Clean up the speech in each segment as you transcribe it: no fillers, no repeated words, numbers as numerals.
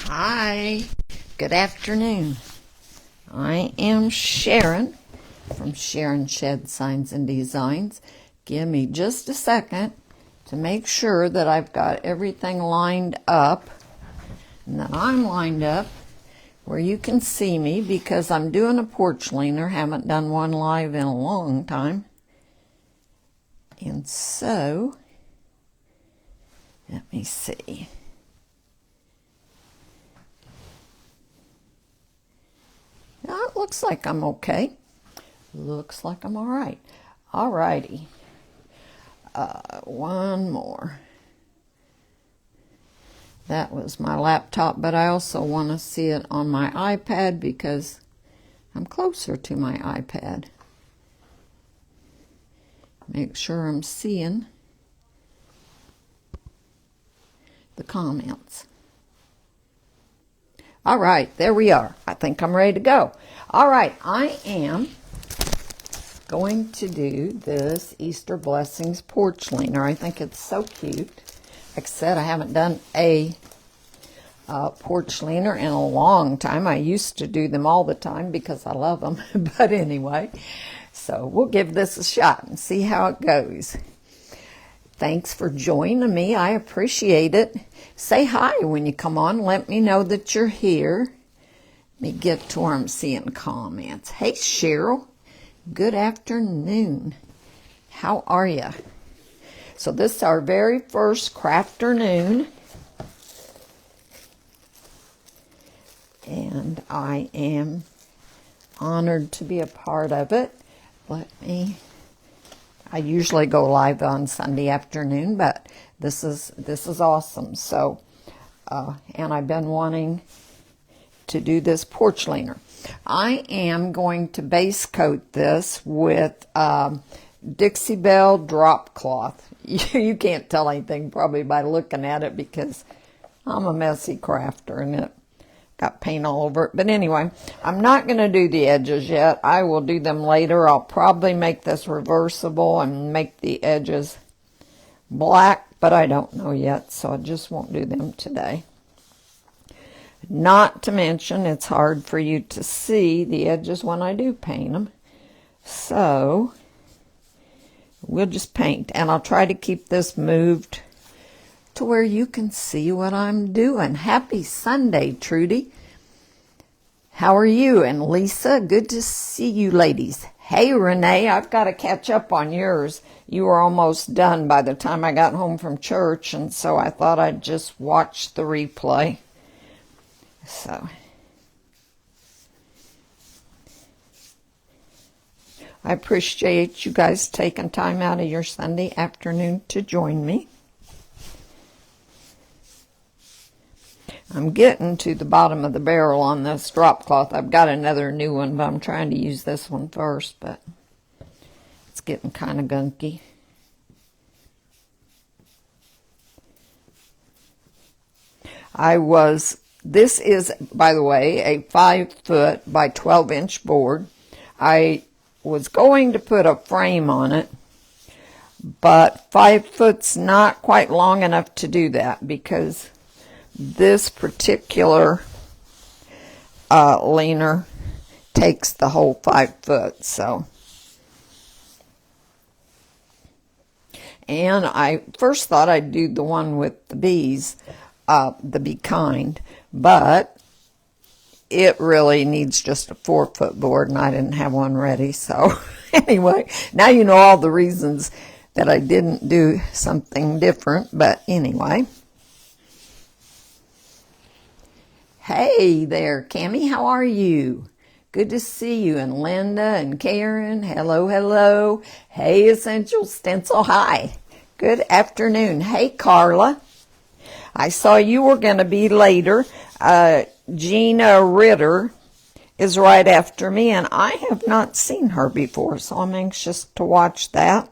Hi, good afternoon. I am Sharon from Sharon Shed Signs and Designs. Give me just a second to make sure that I've got everything lined up and that I'm lined up where you can see me, because I'm doing a porch leaner. Haven't done one live in a long time. And so, let me see. Now, it looks like I'm okay. Looks like I'm all right. All righty. One more. That was my laptop, but I also want to see it on my iPad because I'm closer to my iPad. Make sure I'm seeing the comments. All right, there we are. I think I'm ready to go. All right, I am going to do this Easter Blessings porch leaner. I think it's so cute. Like I said, I haven't done a porch leaner in a long time. I used to do them all the time because I love them. But anyway, so we'll give this a shot and see how it goes. Thanks for joining me. I appreciate it. Say hi when you come on. Let me know that you're here. Let me get to where I'm seeing comments. Hey, Cheryl. Good afternoon. How are you? So this is our very first Crafternoon. And I am honored to be a part of it. I usually go live on Sunday afternoon, but this is awesome. So, and I've been wanting to do this porch leaner. I am going to base coat this with Dixie Belle drop cloth. You can't tell anything probably by looking at it because I'm a messy crafter and it got paint all over it. But anyway, I'm not going to do the edges yet. I will do them later. I'll probably make this reversible and make the edges black, but I don't know yet, so I just won't do them today. Not to mention, it's hard for you to see the edges when I do paint them. So, we'll just paint. And I'll try to keep this moved to where you can see what I'm doing. Happy Sunday, Trudy. How are you? And Lisa, good to see you ladies. Hey, Renee, I've got to catch up on yours. You were almost done by the time I got home from church, and so I thought I'd just watch the replay. So, I appreciate you guys taking time out of your Sunday afternoon to join me. I'm getting to the bottom of the barrel on this drop cloth. I've got another new one, but I'm trying to use this one first, but it's getting kind of gunky. This is, by the way, a 5-foot by 12-inch board. I was going to put a frame on it, but 5 foot's not quite long enough to do that because this particular leaner takes the whole 5 foot. So, and I first thought I'd do the one with the bees, the Be Kind, but it really needs just a 4-foot board, and I didn't have one ready. So anyway, now you know all the reasons that I didn't do something different. But anyway. Hey there, Cammie, how are you? Good to see you. And Linda and Karen, hello, hello. Hey, Essential Stencil, hi. Good afternoon. Hey, Carla. I saw you were going to be later. Gina Ritter is right after me, and I have not seen her before, so I'm anxious to watch that.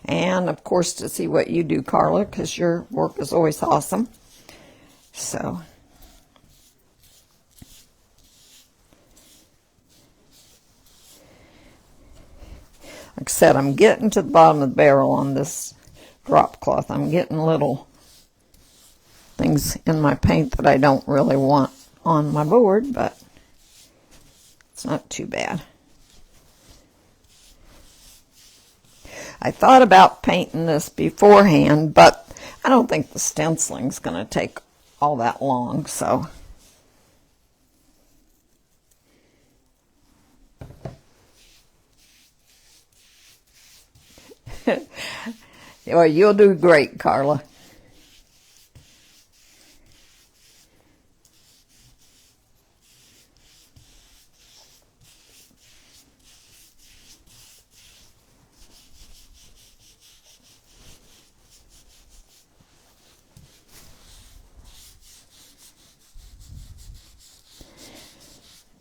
And, of course, to see what you do, Carla, because your work is always awesome. So, like I said, I'm getting to the bottom of the barrel on this drop cloth. I'm getting little things things in my paint that I don't really want on my board, but it's not too bad. I thought about painting this beforehand, but I don't think the stenciling's going to take all that long, so. Well, you'll do great, Carla.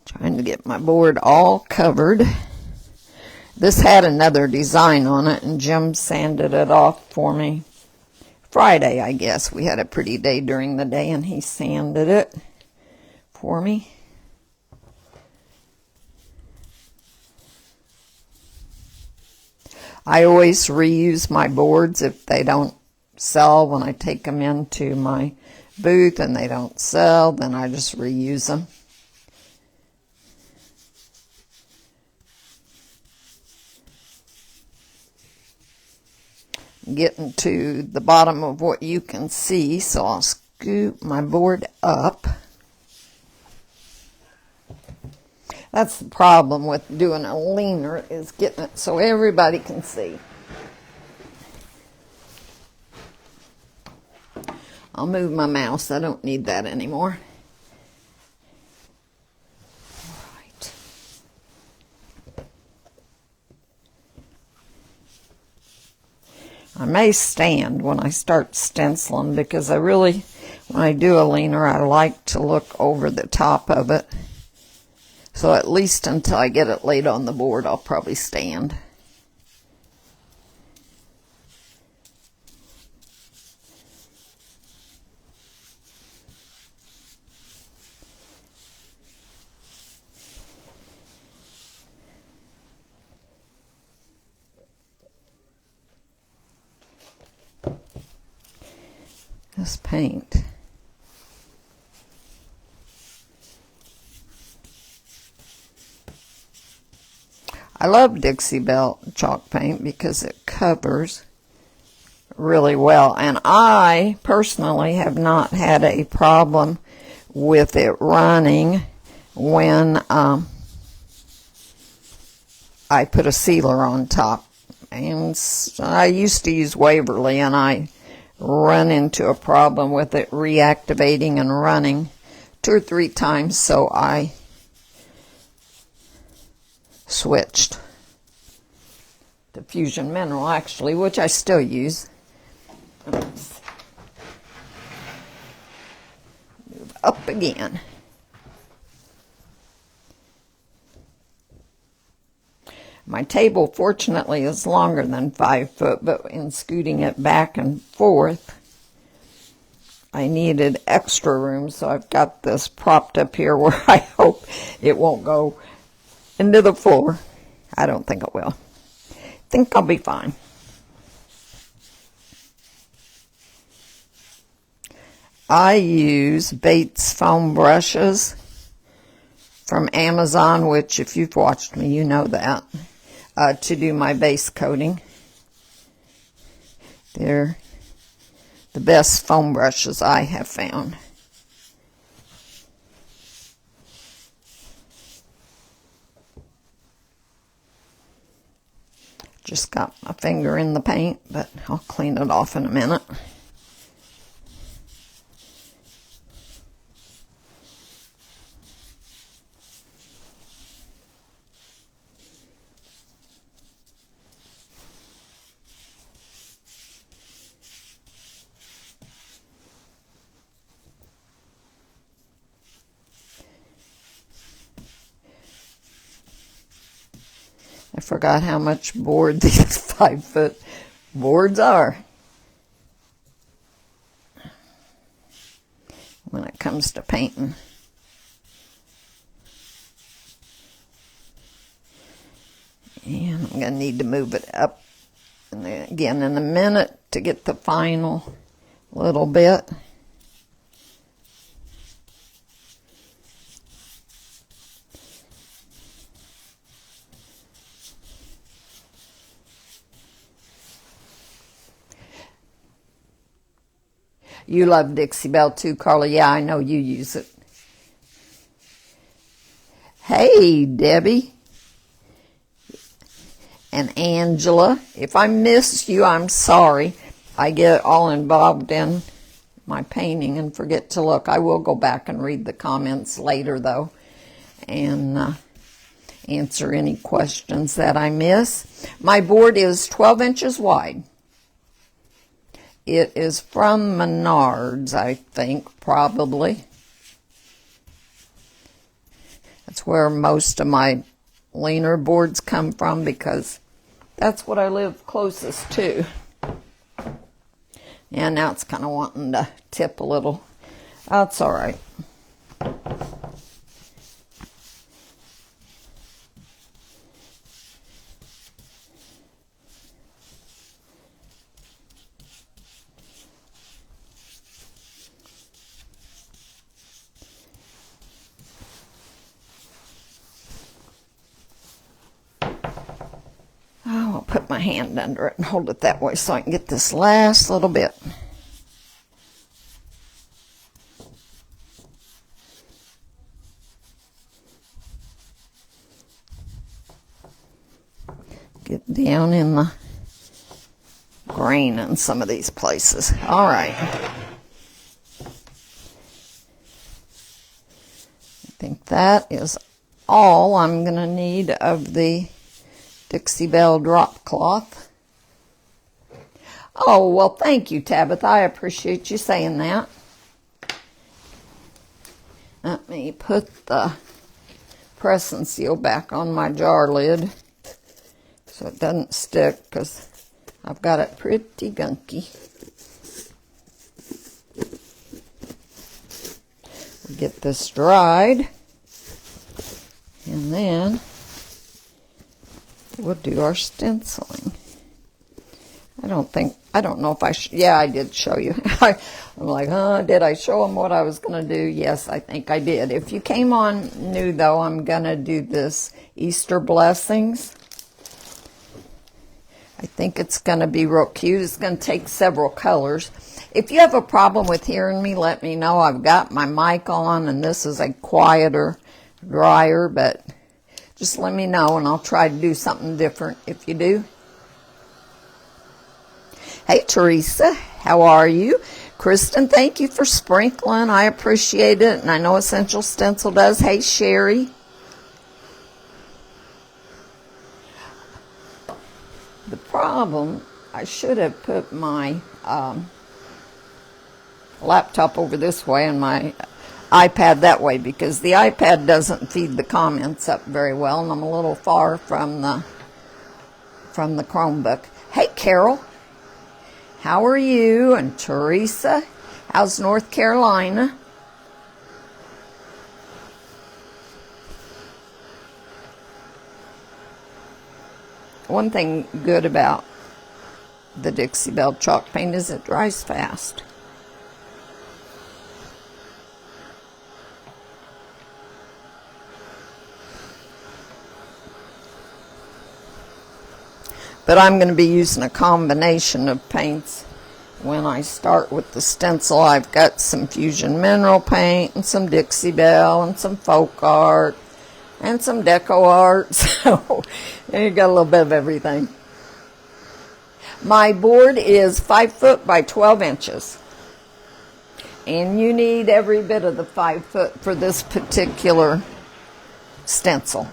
Trying to get my board all covered. This had another design on it, and Jim sanded it off for me Friday, I guess. We had a pretty day during the day, and he sanded it for me. I always reuse my boards if they don't sell. When I take them into my booth and they don't sell, then I just reuse them. Getting to the bottom of what you can see, so I'll scoop my board up. That's the problem with doing a leaner, is getting it so everybody can see. I'll move my mouse. I don't need that anymore. I may stand when I start stenciling, because I really, when I do a leaner, I like to look over the top of it. So at least until I get it laid on the board, I'll probably stand. This paint. I love Dixie Belle chalk paint because it covers really well, and I personally have not had a problem with it running when I put a sealer on top. And I used to use Waverly, and I run into a problem with it reactivating and running 2 or 3 times, so I switched to Fusion Mineral, actually, which I still use. Oops. Move up again. My table, fortunately, is longer than 5 foot, but in scooting it back and forth, I needed extra room, so I've got this propped up here where I hope it won't go into the floor. I don't think it will. I think I'll be fine. I use Bates foam brushes from Amazon, which if you've watched me, you know that, to do my base coating. They're the best foam brushes I have found. Just got my finger in the paint, but I'll clean it off in a minute. I forgot how much board these 5-foot boards are when it comes to painting. And I'm going to need to move it up and again in a minute to get the final little bit. You love Dixie Belle too, Carla. Yeah, I know you use it. Hey, Debbie and Angela. If I missed you, I'm sorry. I get all involved in my painting and forget to look. I will go back and read the comments later, though, and answer any questions that I miss. My board is 12 inches wide. It is from Menards, I think, probably. That's where most of my leaner boards come from because that's what I live closest to. And now it's kind of wanting to tip a little. That's all right. Oh, I'll put my hand under it and hold it that way so I can get this last little bit. Get down in the grain in some of these places. All right. I think that is all I'm going to need of the Dixie Belle drop cloth. Oh, well, thank you, Tabitha. I appreciate you saying that. Let me put the press and seal back on my jar lid so it doesn't stick because I've got it pretty gunky. We'll get this dried and then we'll do our stenciling. I don't know if I, yeah, I did show you. I'm like, did I show them what I was going to do? Yes, I think I did. If you came on new, though, I'm going to do this Easter Blessings. I think it's going to be real cute. It's going to take several colors. If you have a problem with hearing me, let me know. I've got my mic on, and this is a quieter, drier, but just let me know, and I'll try to do something different if you do. Hey, Teresa, how are you? Kristen, thank you for sprinkling. I appreciate it, and I know Essential Stencil does. Hey, Sherry. The problem, I should have put my laptop over this way and my iPad that way because the iPad doesn't feed the comments up very well, and I'm a little far from the Chromebook. Hey, Carol, how are you? And Teresa, how's North Carolina? One thing good about the Dixie Belle chalk paint is it dries fast. But I'm going to be using a combination of paints when I start with the stencil. I've got some Fusion Mineral Paint and some Dixie Belle and some Folk Art and some Deco Art. So you got a little bit of everything. My board is 5 foot by 12 inches. And you need every bit of the 5 foot for this particular stencil.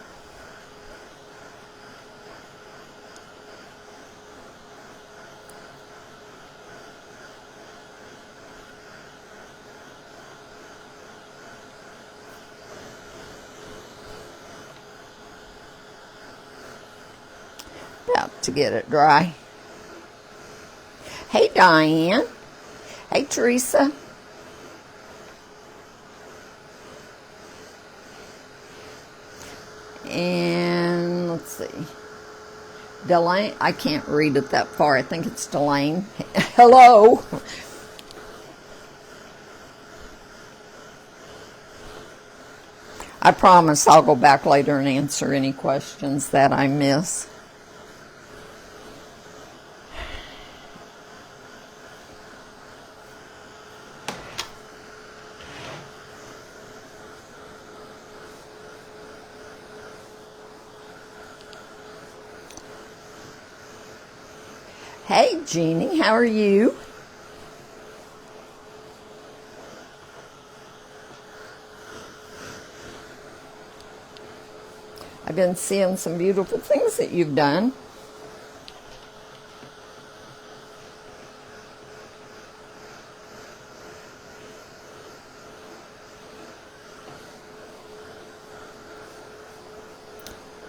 About to get it dry. Hey, Diane. Hey, Teresa. And let's see. Delane, I can't read it that far. I think it's Delane. Hello. I promise I'll go back later and answer any questions that I miss. Hey, Jeannie, how are you? I've been seeing some beautiful things that you've done.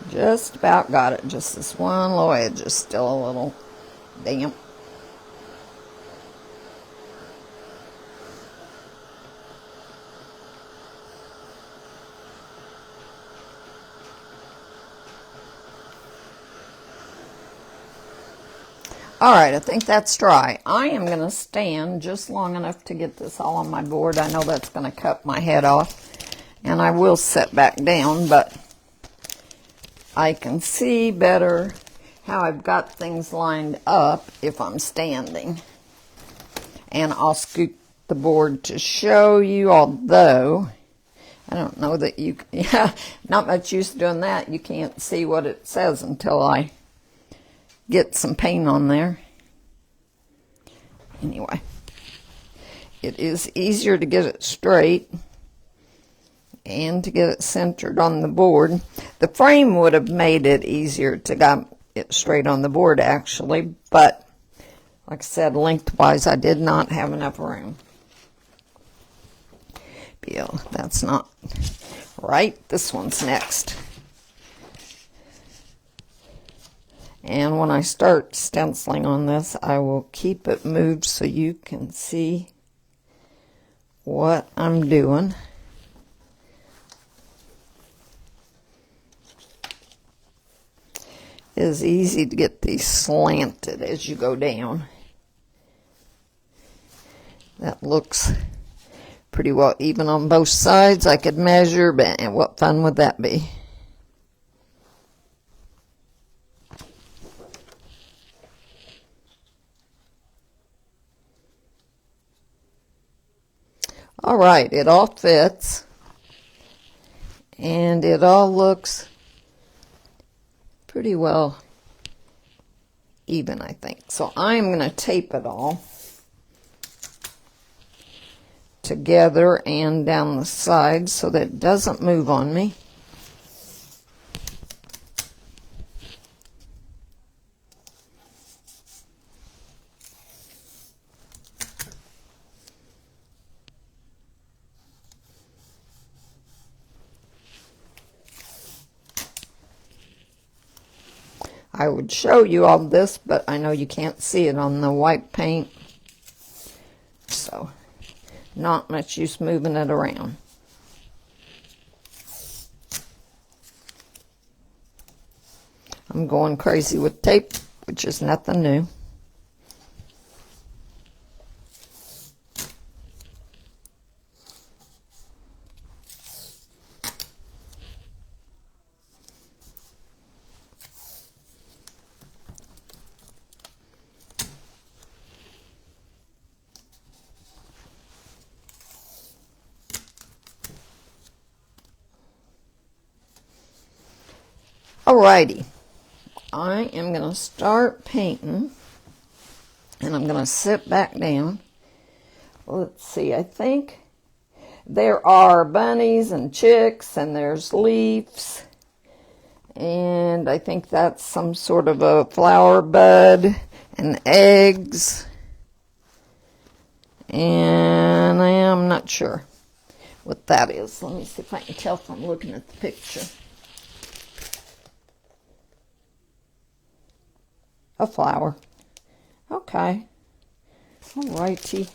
Just about got it. Just this one low edge is still a little damp. All right, I think that's dry. I am going to stand just long enough to get this all on my board. I know that's going to cut my head off, and I will sit back down, but I can see better how I've got things lined up if I'm standing. And I'll scoot the board to show you, although I don't know that you, yeah, not much use doing that. You can't see what it says until I get some paint on there. Anyway, it is easier to get it straight and to get it centered on the board. The frame would have made it easier to get it straight on the board, actually, but like I said, lengthwise, I did not have enough room. Bill, that's not right. This one's next. And when I start stenciling on this, I will keep it moved so you can see what I'm doing. It is easy to get these slanted as you go down. That looks pretty well even on both sides. I could measure, but what fun would that be? All right, it all fits, and it all looks pretty well even, I think. So I'm going to tape it all together and down the sides so that it doesn't move on me. I would show you all this, but I know you can't see it on the white paint, so not much use moving it around. I'm going crazy with tape, which is nothing new. Alrighty, I am going to start painting, and I'm going to sit back down. Let's see, I think there are bunnies and chicks, and there's leaves, and I think that's some sort of a flower bud, and eggs, and I am not sure what that is. Let me see if I can tell from looking at the picture. A flower. Okay. Alrighty.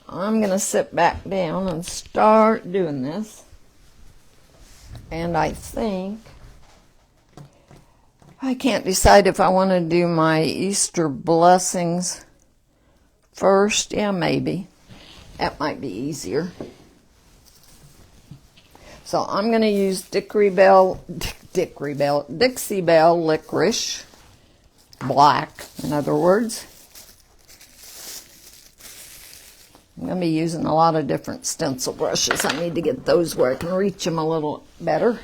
I'm going to sit back down and start doing this. And I think I can't decide if I want to do my Easter blessings first. Yeah, maybe. That might be easier. So I'm going to use Dixie Belle licorice. Black, in other words. I'm going to be using a lot of different stencil brushes. I need to get those where I can reach them a little better.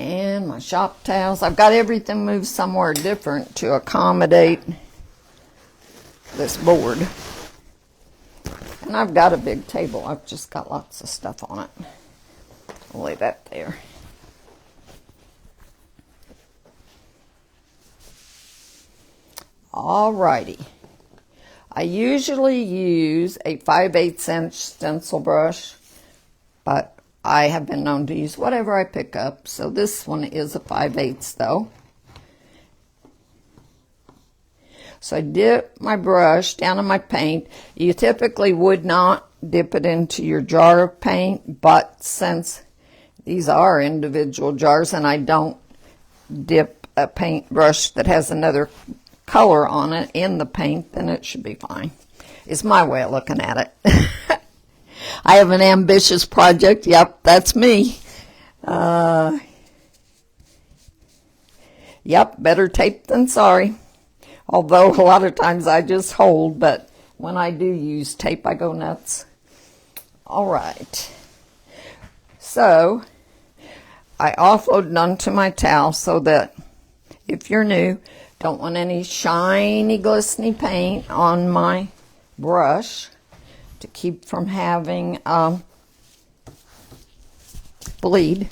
And my shop towels. I've got everything moved somewhere different to accommodate this board. And I've got a big table. I've just got lots of stuff on it. I'll lay that there. Alrighty. I usually use a 5/8 inch stencil brush, but I have been known to use whatever I pick up. So this one is a 5/8 though. So I dip my brush down in my paint. You typically would not dip it into your jar of paint, but since these are individual jars and I don't dip a paintbrush that has another color on it in the paint, then it should be fine. It's my way of looking at it. I have an ambitious project. Yep, that's me. Yep, better tape than sorry. Although a lot of times I just hold, but when I do use tape, I go nuts. All right. So I offloaded onto my towel so that if you're new, don't want any shiny, glistening paint on my brush to keep from having bleed.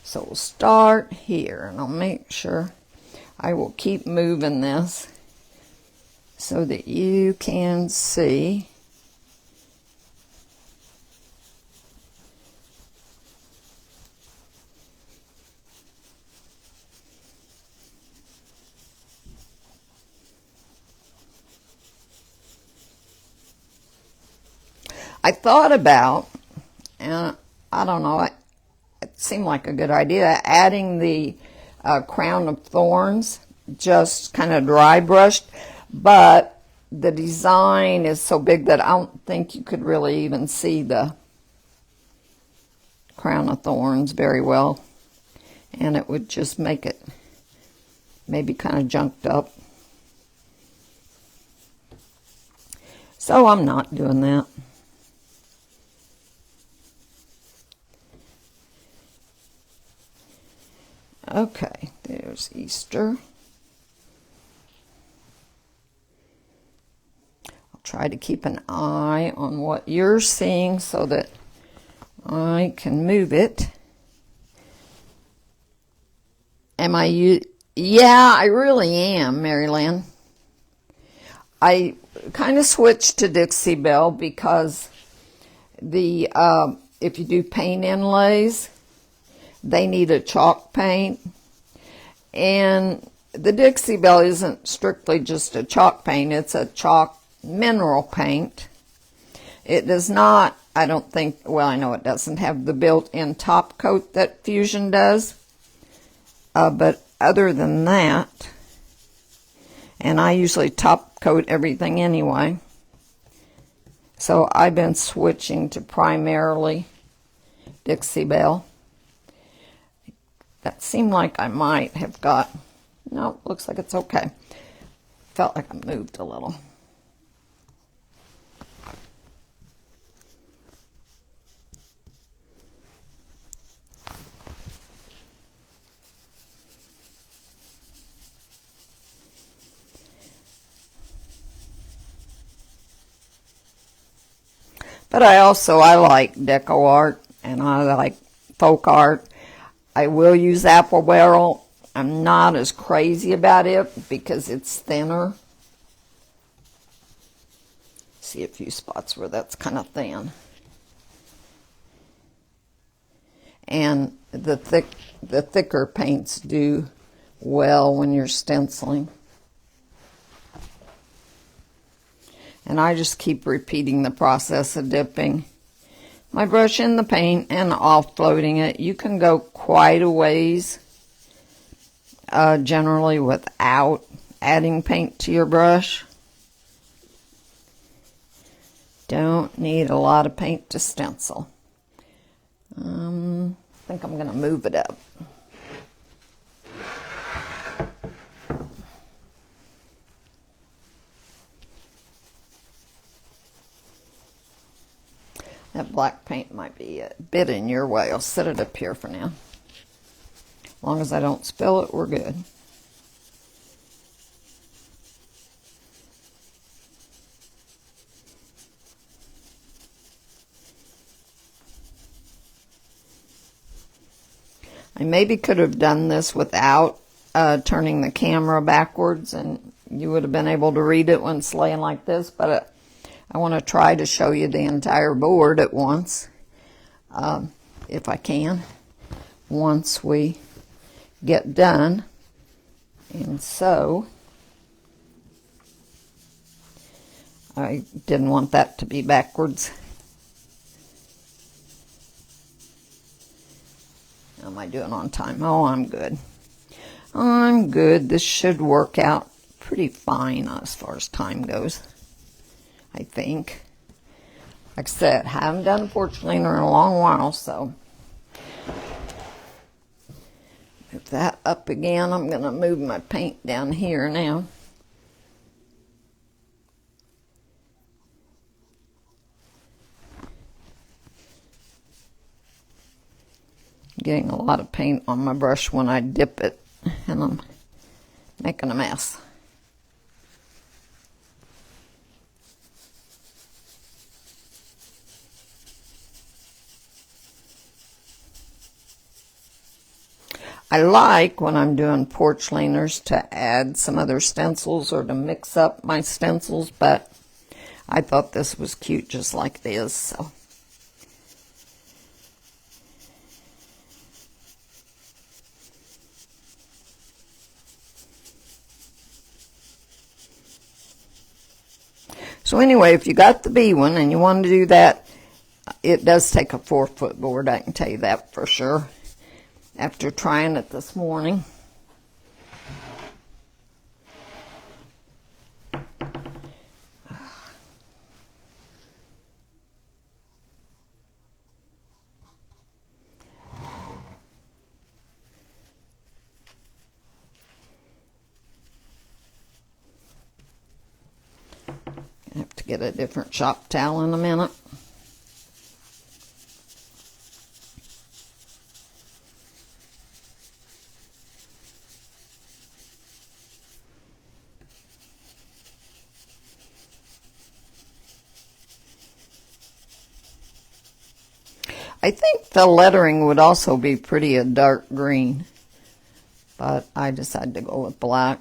So we'll start here, and I'll make sure I will keep moving this so that you can see. I thought about, and I don't know, it seemed like a good idea, adding the crown of thorns, just kind of dry brushed, but the design is so big that I don't think you could really even see the crown of thorns very well, and it would just make it maybe kind of junked up. So I'm not doing that. Okay, there's Easter. I'll try to keep an eye on what you're seeing so that I can move it. Yeah, I really am, Maryland. I kind of switched to Dixie Belle because the if you do paint inlays, they need a chalk paint, and the Dixie Belle isn't strictly just a chalk paint, it's a chalk mineral paint. It does not, I don't think, well, I know it doesn't have the built-in top coat that Fusion does, but other than that, and I usually top coat everything anyway, so I've been switching to primarily Dixie Belle. That seemed like I might have got, no, looks like it's okay. Felt like I moved a little. But I like deco art, and I like folk art. I will use apple barrel. I'm not as crazy about it because it's thinner. See a few spots where that's kind of thin. And the thicker paints do well when you're stenciling. And I just keep repeating the process of dipping my brush in the paint and offloading it. You can go quite a ways generally without adding paint to your brush. Don't need a lot of paint to stencil. I think I'm going to move it up. That black paint might be a bit in your way. I'll set it up here for now. As long as I don't spill it, we're good. I maybe could have done this without turning the camera backwards, and you would have been able to read it when it's laying like this, but I want to try to show you the entire board at once, if I can, once we get done. And so I didn't want that to be backwards. How am I doing on time? Oh, I'm good. I'm good. This should work out pretty fine as far as time goes, I think. Like I said, haven't done a porch cleaner in a long while, so move that up again. I'm going to move my paint down here now. Getting a lot of paint on my brush when I dip it, and I'm making a mess. I like when I'm doing porch cleaners to add some other stencils or to mix up my stencils, but I thought this was cute just like it is, so. So anyway, if you got the B one and you want to do that, it does take a 4-foot board, I can tell you that for sure, after trying it this morning. I have to get a different shop towel in a minute. I think the lettering would also be pretty a dark green, but I decided to go with black.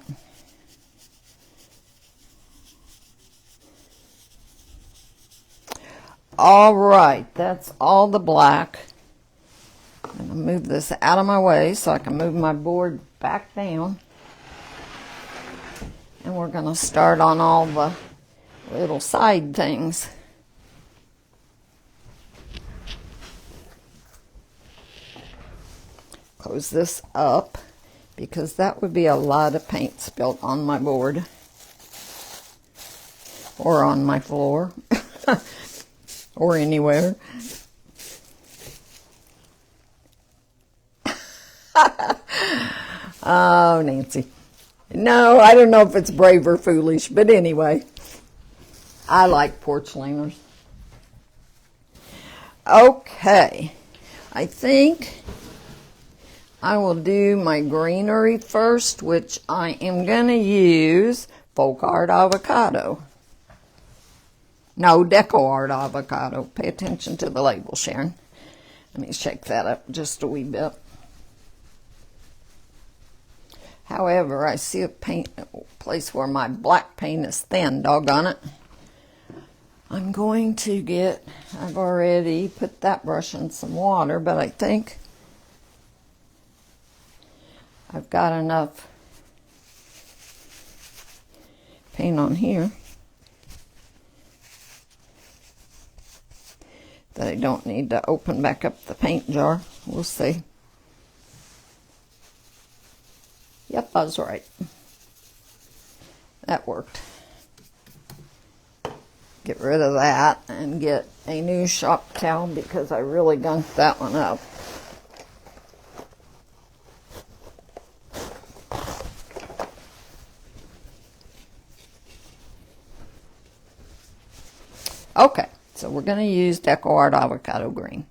All right, that's all the black. I'm going to move this out of my way so I can move my board back down. And we're going to start on all the little side things. Close this up because that would be a lot of paint spilled on my board or on my floor or anywhere. Oh, Nancy. No, I don't know if it's brave or foolish, but anyway, I like porch cleaners. Okay, I think I will do my greenery first, which I am going to use Folk Art Avocado. No, Deco Art Avocado. Pay attention to the label, Sharon. Let me shake that up just a wee bit. However, I see a place where my black paint is thin, doggone it. I'm going to get, I've already put that brush in some water, but I think I've got enough paint on here that I don't need to open back up the paint jar. We'll see. Yep, I was right. That worked. Get rid of that and get a new shop towel because I really gunked that one up. Okay, So we're going to use DecoArt Avocado Green.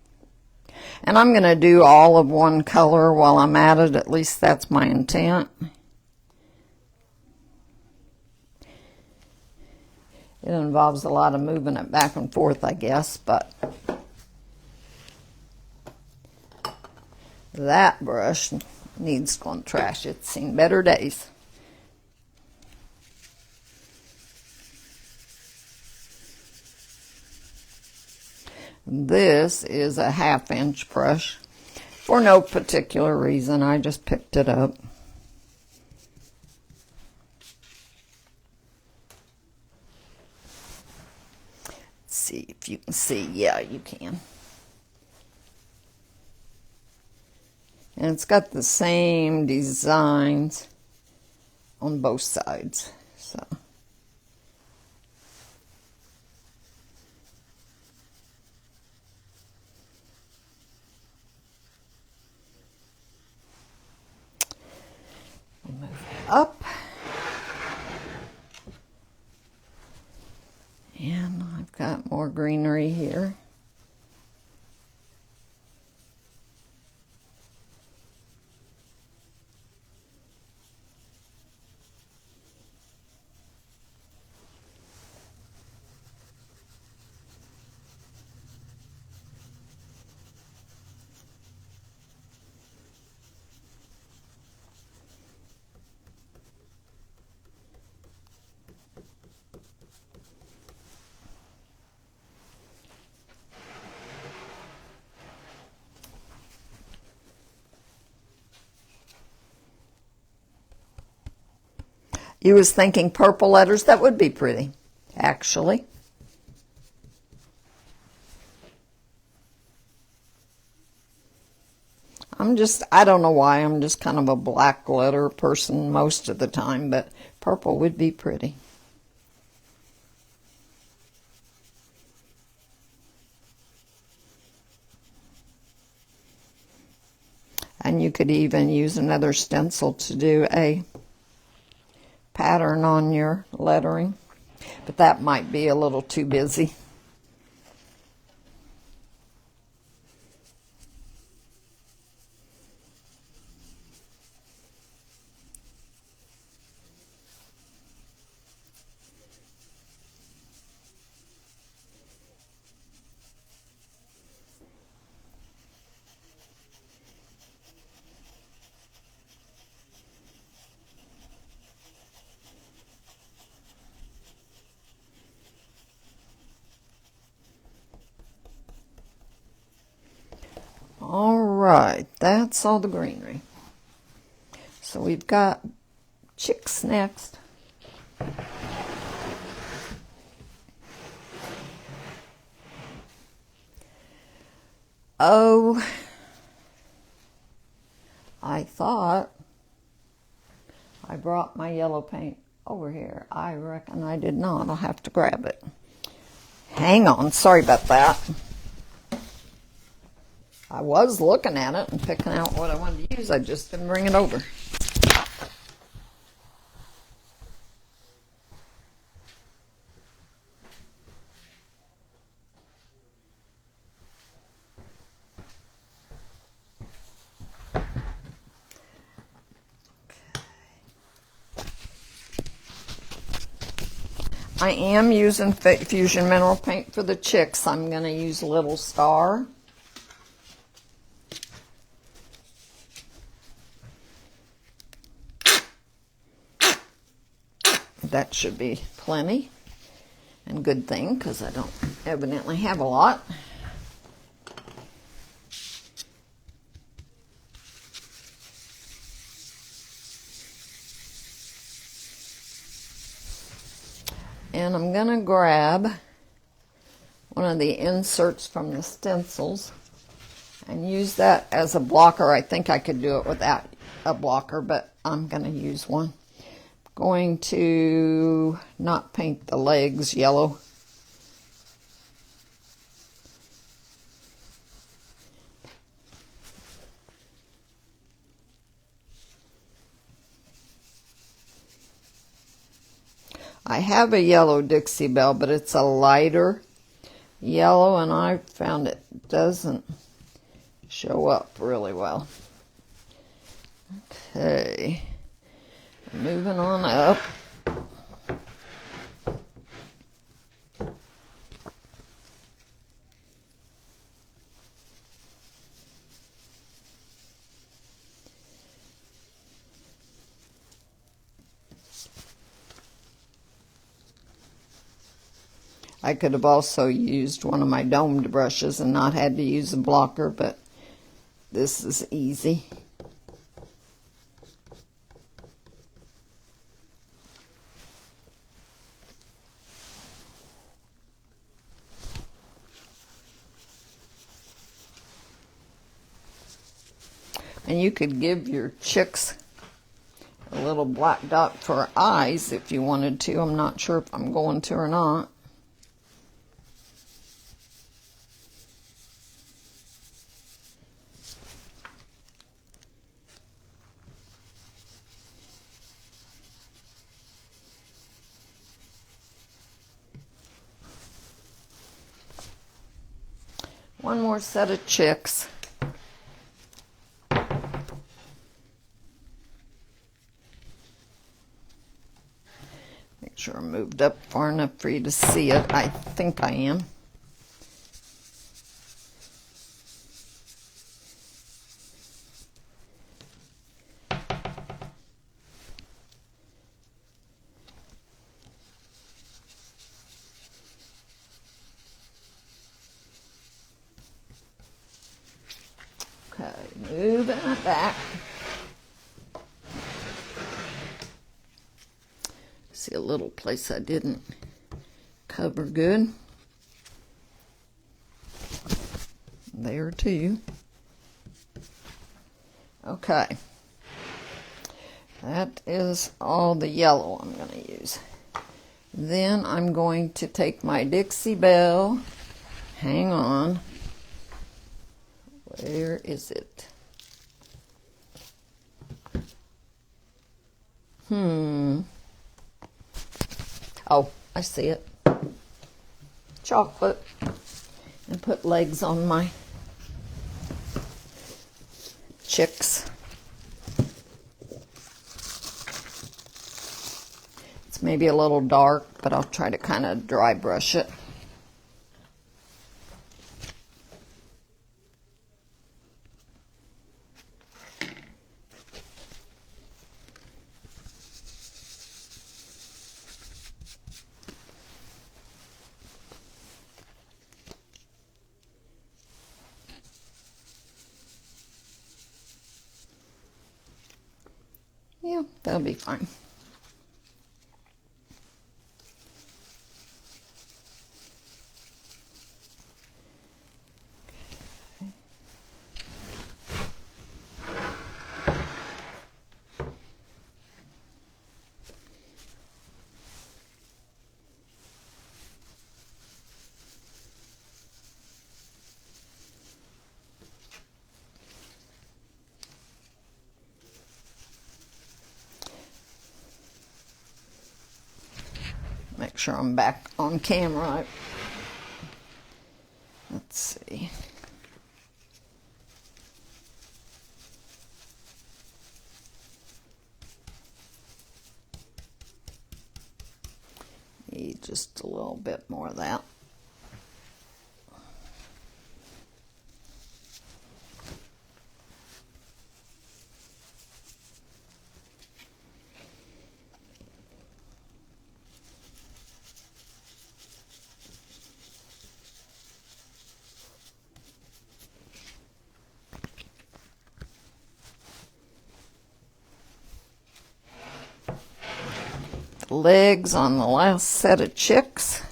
And I'm going to do all of one color while I'm at it. At least that's my intent. It involves a lot of moving it back and forth, I guess, but that brush needs going to trash. It's seen better days. This is a 1/2 inch brush for no particular reason. I just picked it up. Let's see if you can see. Yeah, you can. And it's got the same designs on both sides. So move it up. And I've got more greenery here. You was thinking purple letters? That would be pretty, actually. I don't know why, I'm just kind of a black letter person most of the time, but purple would be pretty. And you could even use another stencil to do a pattern on your lettering, but that might be a little too busy. All right, that's all the greenery. So we've got chicks next. Oh, I thought I brought my yellow paint over here. I reckon I did not. I'll have to grab it. Hang on, sorry about that. I was looking at it and picking out what I wanted to use. I just didn't bring it over. I am using Fusion Mineral Paint for the chicks. I'm going to use Little Star. That should be plenty, and good thing because I don't evidently have a lot. And I'm going to grab one of the inserts from the stencils and use that as a blocker. I think I could do it without a blocker, but I'm going to use one. Going to not paint the legs yellow. I have a yellow Dixie Belle, but it's a lighter yellow, and I found it doesn't show up really well. Okay, moving on up. I could have also used one of my domed brushes and not had to use a blocker, but this is easy. And you could give your chicks a little black dot for eyes if you wanted to. I'm not sure if I'm going to or not. One more set of chicks. Make sure I'm moved up far enough for you to see it. I think I am. Okay, moving it back. See a little place I didn't cover good. There too. Okay. That is all the yellow I'm going to use. Then I'm going to take my Dixie Belle. Hang on. Where is it? Oh, I see it. Chocolate. And put legs on my chicks. It's maybe a little dark, but I'll try to kind of dry brush it. Yeah, that'll be fine. Make sure I'm back on camera. Let's see. Need just a little bit more of that. Legs on the last set of chicks.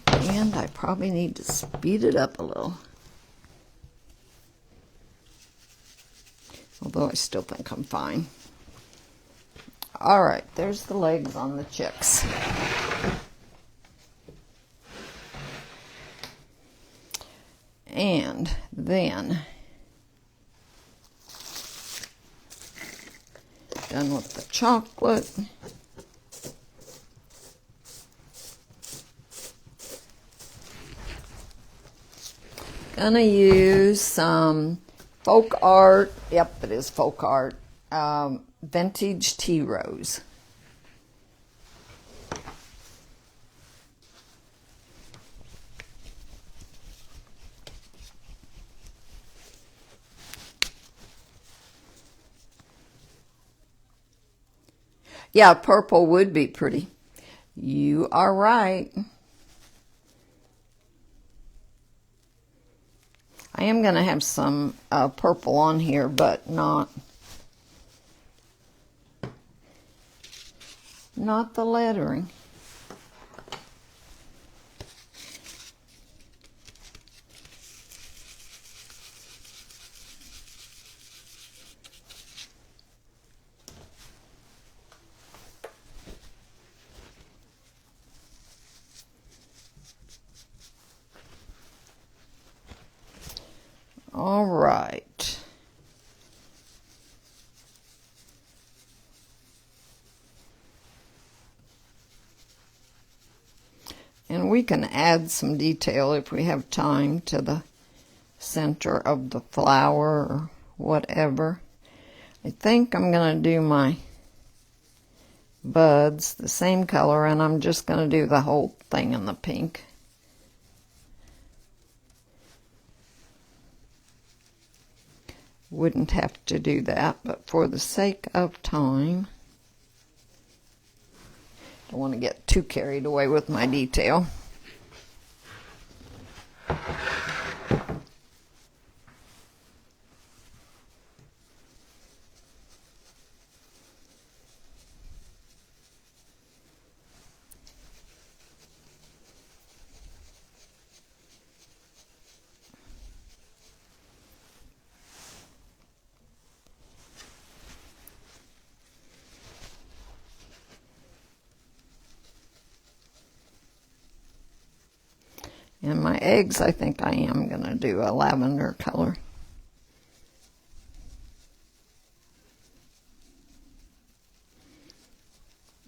And I probably need to speed it up a little. Although I still think I'm fine. All right, there's the legs on the chicks. And then Done with the chocolate. Gonna use some folk art. Yep, it is folk art. Vintage tea rose. Yeah, purple would be pretty. You are right. I am going to have some purple on here, but not the lettering. All right. And we can add some detail if we have time to the center of the flower or whatever. I think I'm going to do my buds the same color, and I'm just going to do the whole thing in the pink. Wouldn't have to do that, but for the sake of time, don't want to get too carried away with my detail. And my eggs, I think I am going to do a lavender color.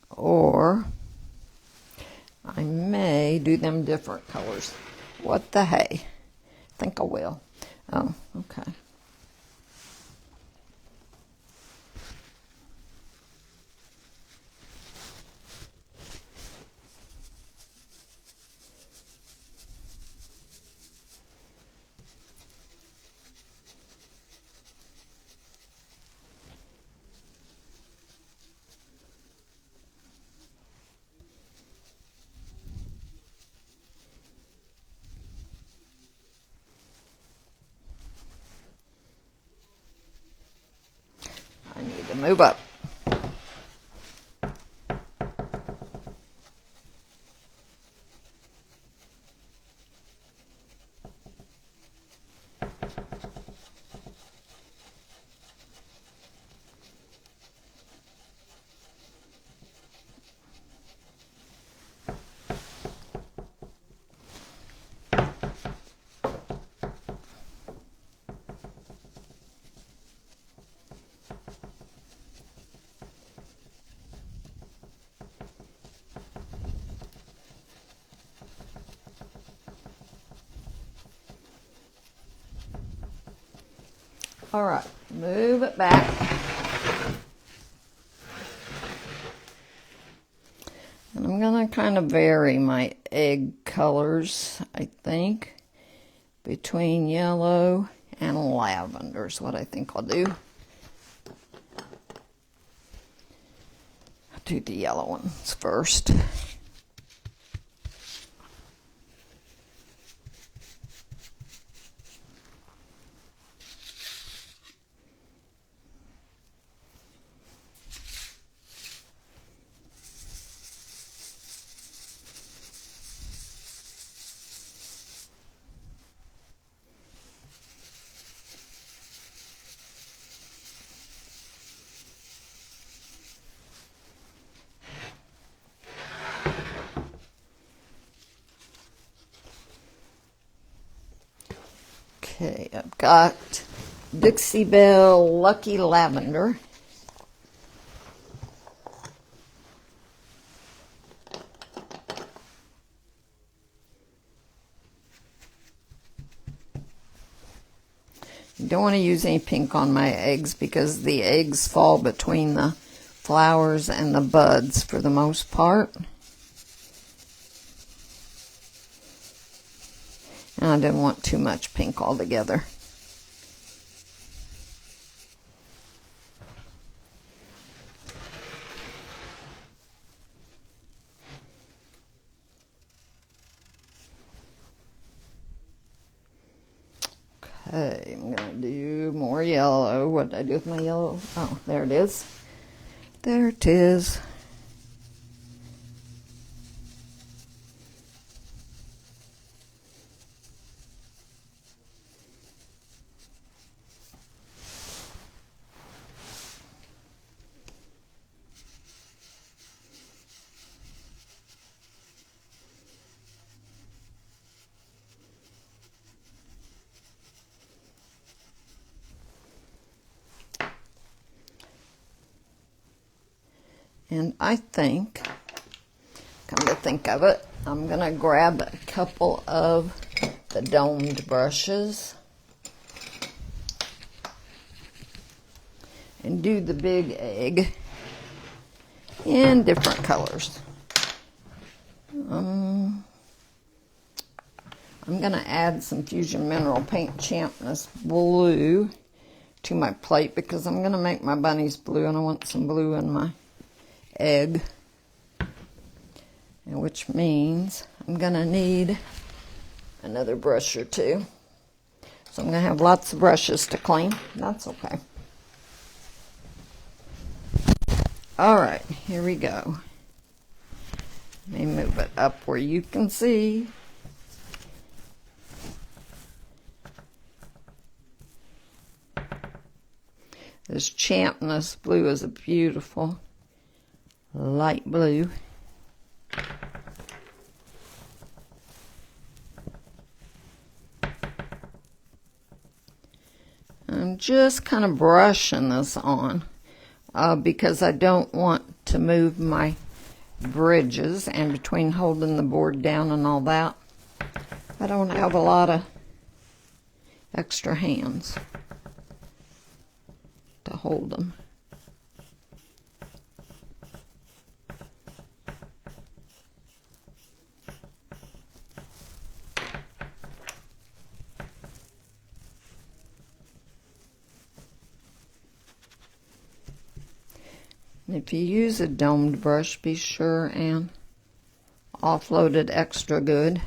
Or I may do them different colors. What the hey? I think I will. Oh, okay. I need to move up. All right, move it back. And I'm going to kind of vary my egg colors, I think, between yellow and lavender is what I think I'll do. I'll do the yellow ones first. Okay, I've got Dixie Belle Lucky Lavender. Don't want to use any pink on my eggs because the eggs fall between the flowers and the buds for the most part. And I didn't want too much pink altogether. Okay, I'm going to do more yellow. What did I do with my yellow? Oh, there it is. There it is. And I think, come to think of it, I'm going to grab a couple of the domed brushes and do the big egg in different colors. I'm going to add some Fusion Mineral Paint Champness Blue to my plate because I'm going to make my bunnies blue and I want some blue in my egg, and which means I'm gonna need another brush or two, so I'm gonna have lots of brushes to clean. That's okay. All right, here we go. Let me move it up where you can see. This Champness Blue is a beautiful light blue. I'm just kind of brushing this on because I don't want to move my bridges, and between holding the board down and all that, I don't have a lot of extra hands to hold them. If you use a domed brush, be sure and offload it extra good.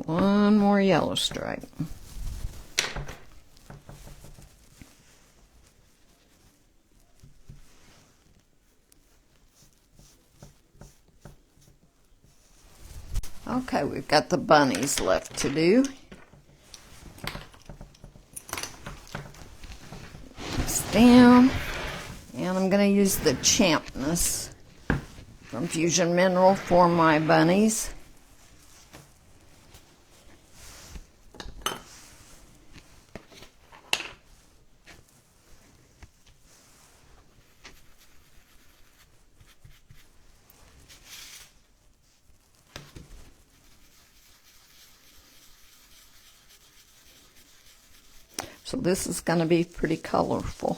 One more yellow stripe. Okay, we've got the bunnies left to do. This down, and I'm going to use the Champness from Fusion Mineral for my bunnies. So this is going to be pretty colorful.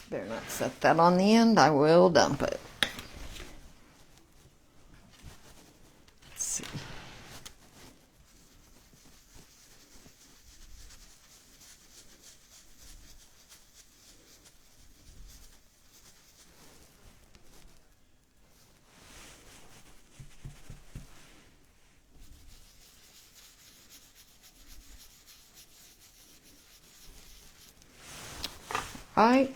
Better not set that on the end. I will dump it. Let's see. Right.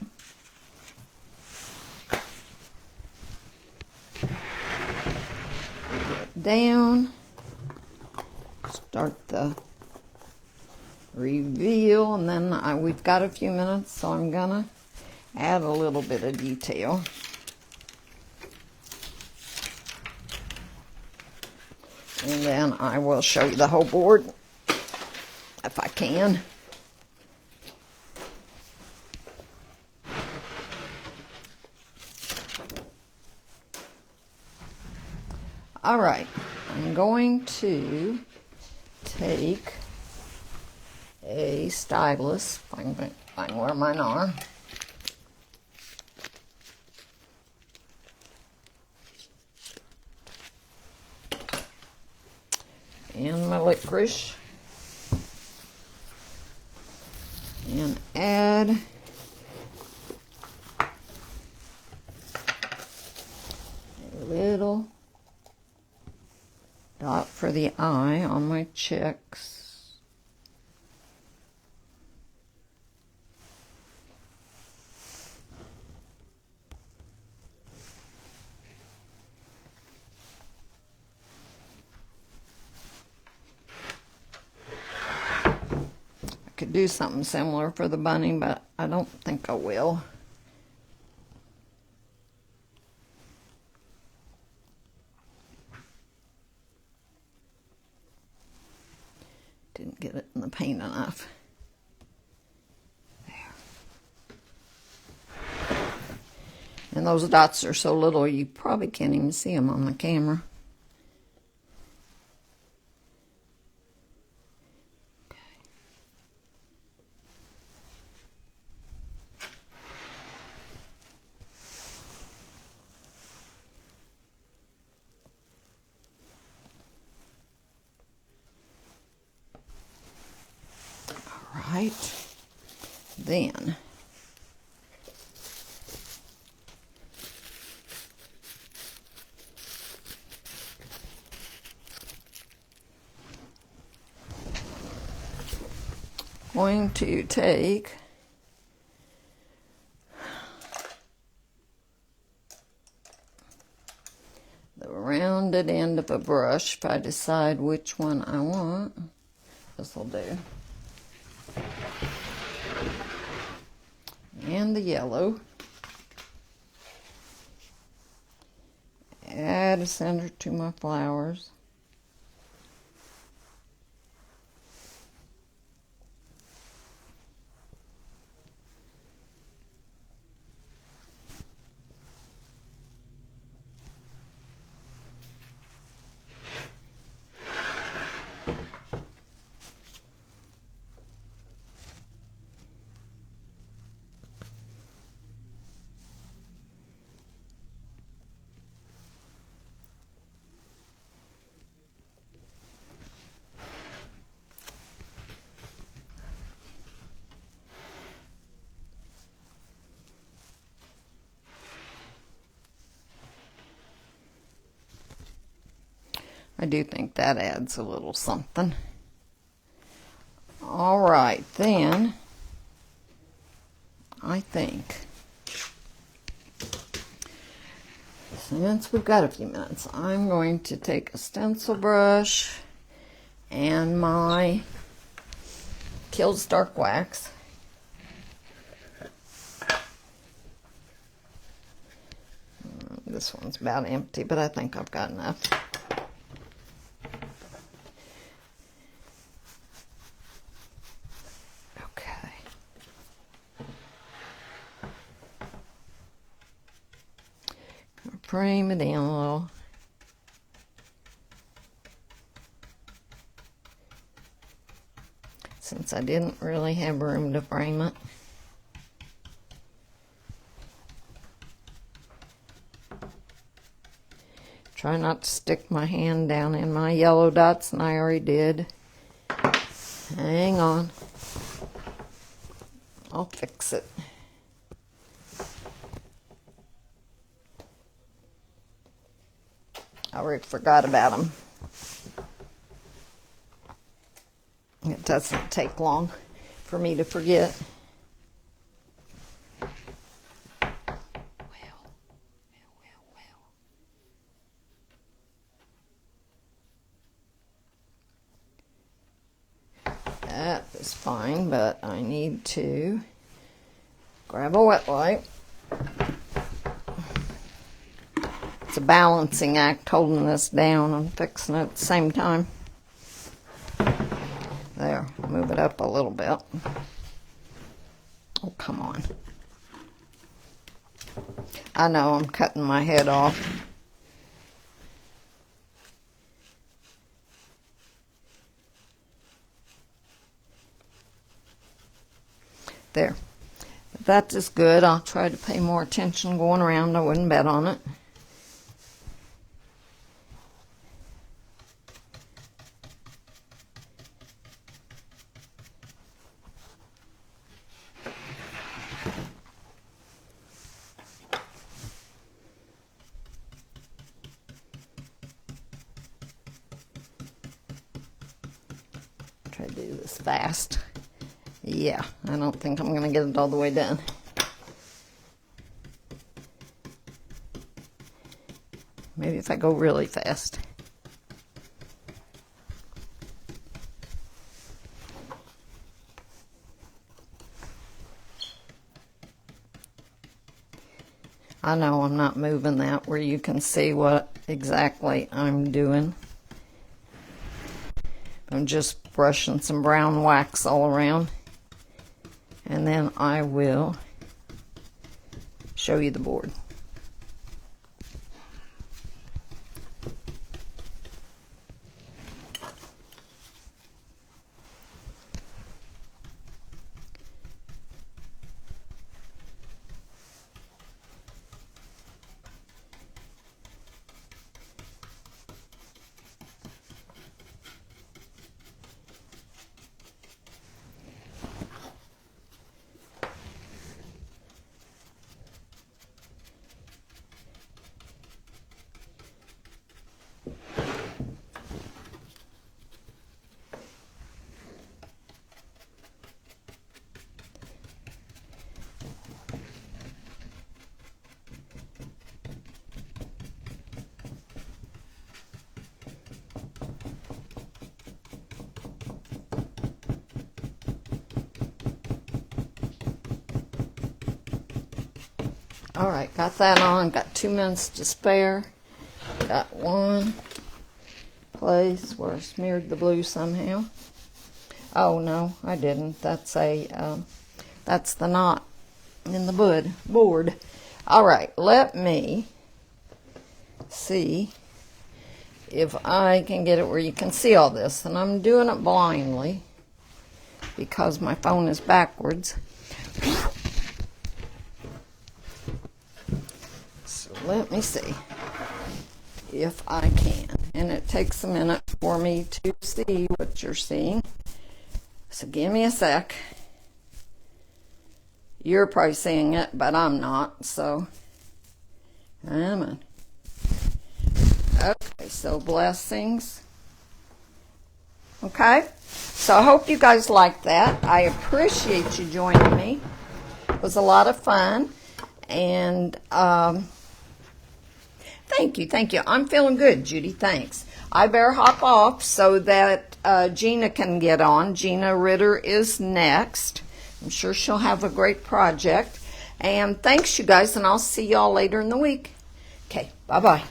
Down. Start the reveal, and then we've got a few minutes, so I'm gonna add a little bit of detail. And then I will show you the whole board if I can. All right, I'm going to take a stylus, if I can find where mine are. And my licorice. And add a little dot for the eye on my chicks. I could do something similar for the bunny, but I don't think I will. Didn't get it in the paint enough. There. And those dots are so little you probably can't even see them on the camera. Right, then going to take the rounded end of a brush if I decide which one I want. This will do. And the yellow. Add a center to my flowers. I do think that adds a little something. All right, then I think since we've got a few minutes, I'm going to take a stencil brush and my Kilz Dark Wax. This one's about empty, but I think I've got enough. Frame it in a little. Since I didn't really have room to frame it. Try not to stick my hand down in my yellow dots, and I already did. Hang on. I'll fix it. I already forgot about them. It doesn't take long for me to forget. That is fine, but I need to grab a wet wipe. It's a balancing act holding this down and fixing it at the same time. There, move it up a little bit. Oh, come on. I know I'm cutting my head off. There. That is good. I'll try to pay more attention going around. I wouldn't bet on it. Try to do this fast. Yeah, I don't think I'm going to get it all the way done. Maybe if I go really fast. I know I'm not moving that where you can see what exactly I'm doing. I'm just brushing some brown wax all around. And then I will show you the board. All right, got that on. Got 2 minutes to spare. Got one place where I smeared the blue somehow. Oh no, I didn't. That's the knot in the board. All right, let me see if I can get it where you can see all this. And I'm doing it blindly because my phone is backwards. Let me see if I can. And it takes a minute for me to see what you're seeing. So give me a sec. You're probably seeing it, but I'm not. So, come on. Okay, so blessings. Okay? So I hope you guys like that. I appreciate you joining me. It was a lot of fun. And, thank you. I'm feeling good, Judy. Thanks. I better hop off so that Gina can get on. Gina Ritter is next. I'm sure she'll have a great project. And thanks, you guys, and I'll see y'all later in the week. Okay, bye-bye.